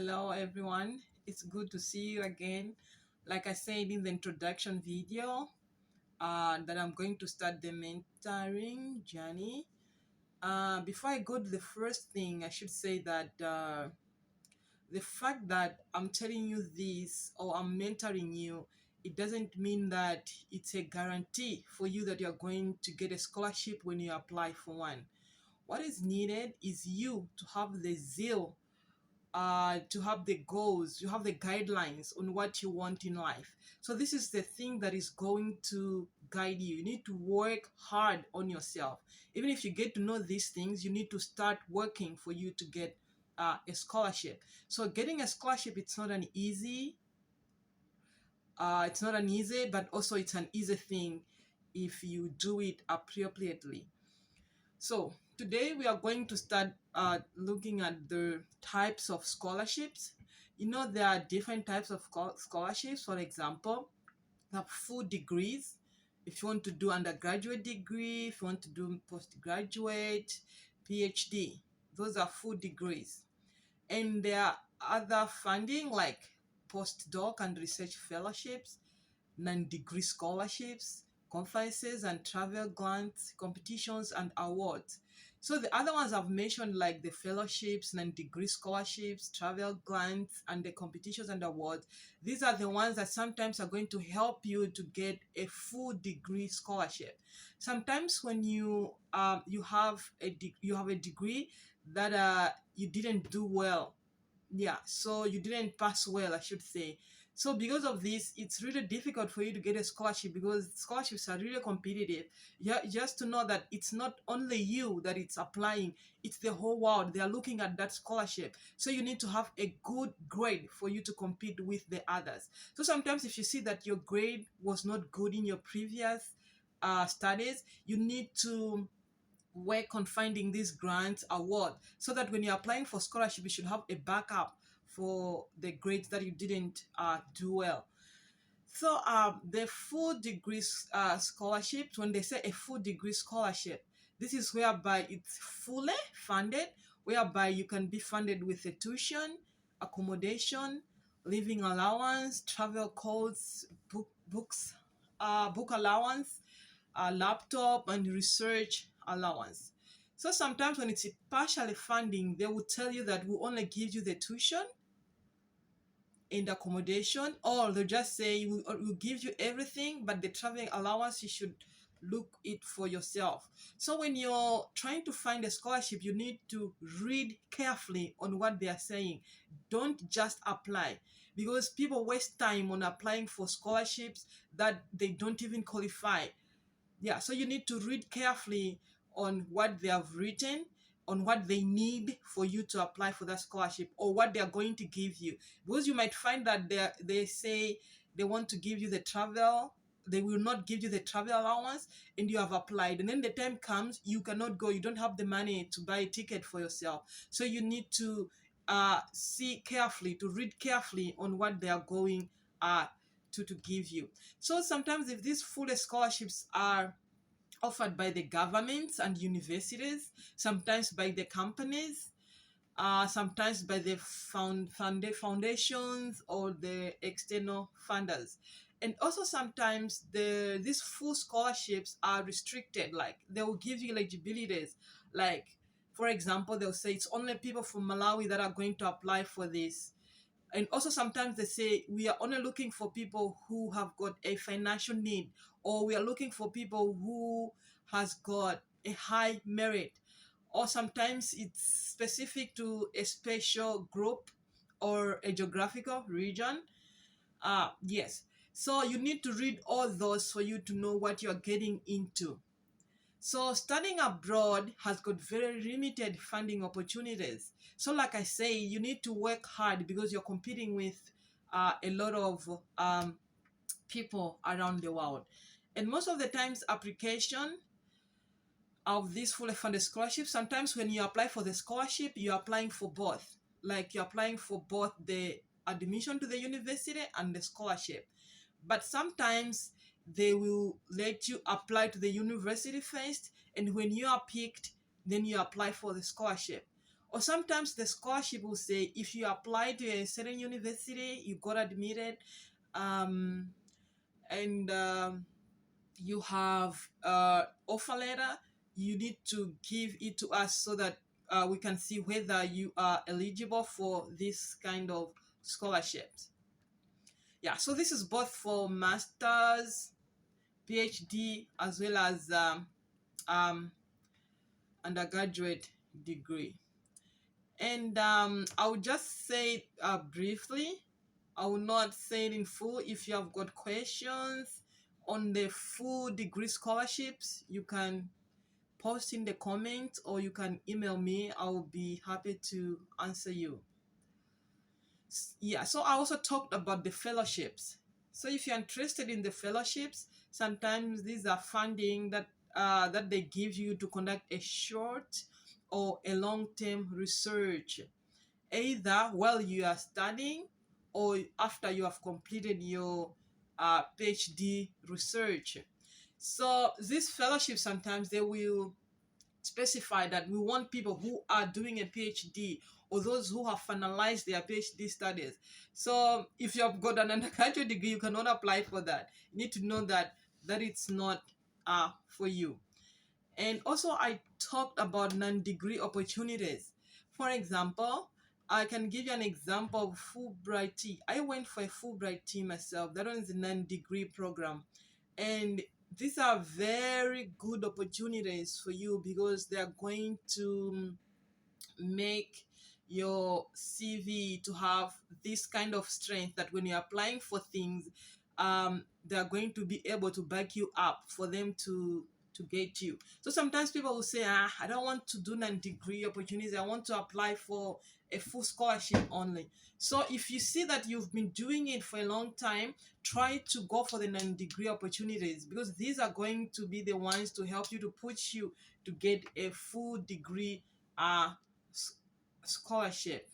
Hello, everyone. It's good to see you again. Like I said in the introduction video, that I'm going to start the mentoring journey. Before I go to the first thing, I should say that the fact that I'm telling you this or I'm mentoring you, it doesn't mean that it's a guarantee for you that you're going to get a scholarship when you apply for one. What is needed is you to have the zeal, to have the goals, you have the guidelines on what you want in life. So this is the thing that is going to guide you. You need to work hard on yourself. Even if you get to know these things, you need to start working for you to get a scholarship. So getting a scholarship, it's not an easy, but also it's an easy thing if you do it appropriately. So today we are going to start looking at the types of scholarships. There are different types of scholarships. For example, we have full degrees. If you want to do undergraduate degree, if you want to do postgraduate, PhD, those are full degrees. And there are other funding like postdoc and research fellowships, non-degree scholarships, conferences and travel grants, competitions and awards. So the other ones I've mentioned, like the fellowships, non-degree scholarships, travel grants, and the competitions and awards, these are the ones that sometimes are going to help you to get a full degree scholarship. Sometimes when you have a degree that you didn't do well, so you didn't pass well, I should say. So because of this, it's really difficult for you to get a scholarship because scholarships are really competitive. Yeah, just to know that it's not only you that it's applying, it's the whole world. They are looking at that scholarship. So you need to have a good grade for you to compete with the others. So sometimes if you see that your grade was not good in your previous studies, you need to work on finding this grant award so that when you're applying for scholarship, you should have a backup for the grades that you didn't do well. So the full degree scholarships, when they say a full degree scholarship, this is whereby it's fully funded, whereby you can be funded with a tuition, accommodation, living allowance, travel costs, book allowance, laptop, and research allowance. So sometimes when it's partially funding, they will tell you that we only give you the tuition and accommodation, or they'll just say we'll give you everything, but the traveling allowance you should look it for yourself. So when you're trying to find a scholarship, you need to read carefully on what they are saying. Don't just apply, because people waste time on applying for scholarships that they don't even qualify. So you need to read carefully on what they have written, on what they need for you to apply for that scholarship, or what they are going to give you, because you might find that they say they want to give you the travel, they will not give you the travel allowance, and you have applied, and then the time comes you cannot go, you don't have the money to buy a ticket for yourself. So you need to see carefully, to read carefully on what they are going to give you. So sometimes if these full scholarships are offered by the governments and universities, sometimes by the companies, sometimes by the foundations or the external funders. And also sometimes these full scholarships are restricted, like they will give you eligibilities. Like, for example, they'll say it's only people from Malawi that are going to apply for this. And also sometimes they say we are only looking for people who have got a financial need, or we are looking for people who has got a high merit, or sometimes it's specific to a special group or a geographical region. Yes, so you need to read all those for you to know what you're getting into. So studying abroad has got very limited funding opportunities. So like I say, you need to work hard because you're competing with a lot of people around the world. And most of the times application of this fully funded scholarship, sometimes when you apply for the scholarship, you're applying for both. Like you're applying for both the admission to the university and the scholarship. But sometimes they will let you apply to the university first, and when you are picked, then you apply for the scholarship. Or sometimes the scholarship will say if you apply to a certain university, you got admitted, um, and you have offer letter, you need to give it to us so that we can see whether you are eligible for this kind of scholarships. Yeah, so this is both for masters, PhD, as well as um, undergraduate degree. And I'll just say it briefly. I will not say it in full. If you have got questions on the full degree scholarships, you can post in the comments or you can email me. I will be happy to answer you. Yeah, so I also talked about the fellowships. So if you're interested in the fellowships, sometimes these are funding that they give you to conduct a short or a long-term research, either while you are studying or after you have completed your PhD research. So these fellowships, sometimes they will specify that we want people who are doing a PhD or those who have finalized their PhD studies. So if you have got an undergraduate degree, you cannot apply for that. You need to know that it's not for you. And also I talked about non-degree opportunities. For example, I can give you an example of Fulbright Tea. I went for a Fulbright Tea myself. That was a non-degree program. And these are very good opportunities for you because they are going to make your CV to have this kind of strength that when you're applying for things, they are going to be able to back you up for them to get you. So sometimes people will say, I don't want to do non-degree opportunities. I want to apply for a full scholarship only. So if you see that you've been doing it for a long time, try to go for the non-degree opportunities because these are going to be the ones to help you to push you to get a full degree scholarship.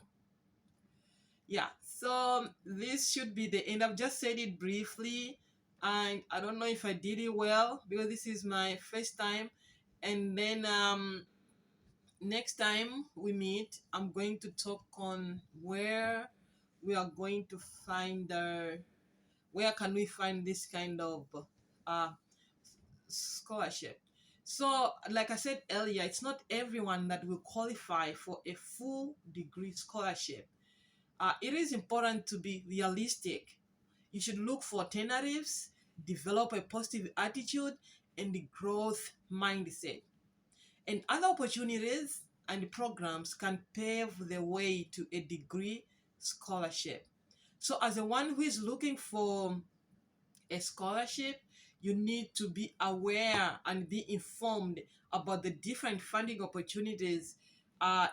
Yeah, so this should be the end. I've just said it briefly, and I don't know if I did it well because this is my first time. And then next time we meet, I'm going to talk on where we are going to find where can we find this kind of uh, scholarship. So, like I said earlier, it's not everyone that will qualify for a full degree scholarship. It is important to be realistic. You should look for alternatives, develop a positive attitude, and the growth mindset. And other opportunities and programs can pave the way to a degree scholarship. So, as the one who is looking for a scholarship, you need to be aware and be informed about the different funding opportunities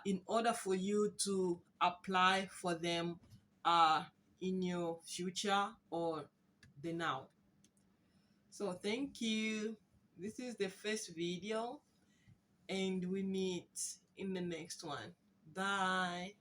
in order for you to apply for them in your future or the now. So thank you. This is the first video and we meet in the next one. Bye.